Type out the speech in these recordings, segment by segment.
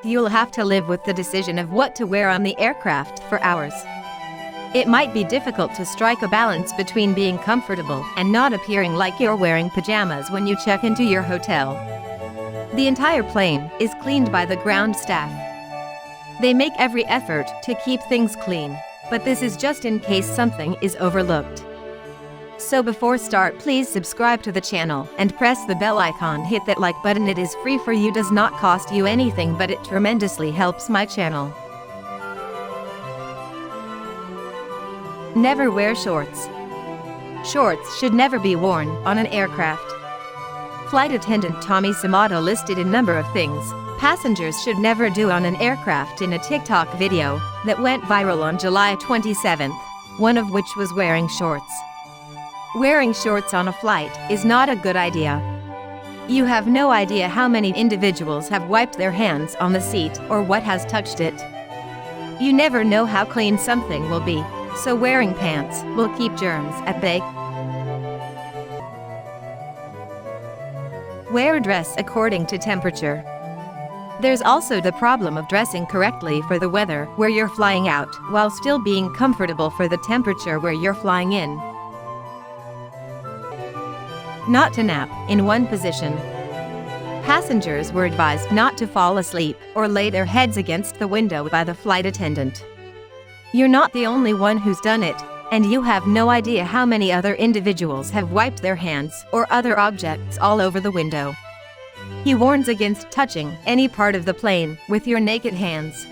you'll have to live with the decision of what to wear on the aircraft for hours. It might be difficult to strike a balance between being comfortable and not appearing like you're wearing pajamas when you check into your hotel. The entire plane is cleaned by the ground staff. They make every effort to keep things clean, but this is just in case something is overlooked. So before start, please subscribe to the channel and press the bell icon. Hit that like button. It is free for you, does not cost you anything, but it tremendously helps my channel. Never wear shorts. Shorts should never be worn on an aircraft. Flight attendant Tommy Samato listed a number of things passengers should never do on an aircraft in a TikTok video that went viral on July 27th, one of which was wearing shorts. Wearing shorts on a flight is not a good idea. You have no idea how many individuals have wiped their hands on the seat or what has touched it. You never know how clean something will be, so wearing pants will keep germs at bay. Wear a dress according to temperature. There's also the problem of dressing correctly for the weather where you're flying out, while still being comfortable for the temperature where you're flying in. Not to nap in one position. Passengers were advised not to fall asleep or lay their heads against the window by the flight attendant. You're not the only one who's done it, and you have no idea how many other individuals have wiped their hands or other objects all over the window. He warns against touching any part of the plane with your naked hands.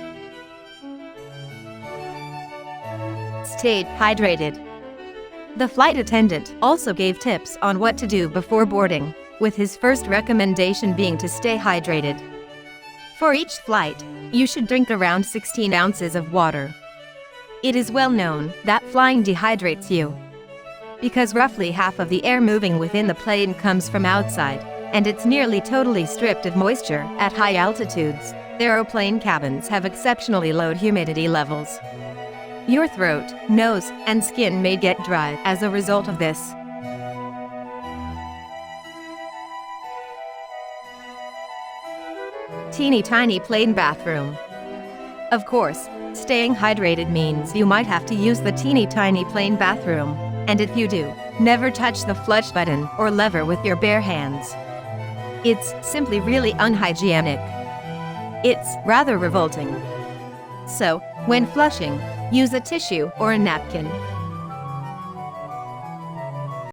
Stay hydrated. The flight attendant also gave tips on what to do before boarding, with his first recommendation being to stay hydrated. For each flight, you should drink around 16 ounces of water. It is well known that flying dehydrates you, because roughly half of the air moving within the plane comes from outside, and it's nearly totally stripped of moisture at high altitudes. Aeroplane cabins have exceptionally low humidity levels. Your throat, nose, and skin may get dry as a result of this. Teeny tiny plane bathroom. Of course, staying hydrated means you might have to use the teeny tiny plane bathroom, and if you do, never touch the flush button or lever with your bare hands. It's simply really unhygienic. It's rather revolting. So, when flushing, use a tissue or a napkin.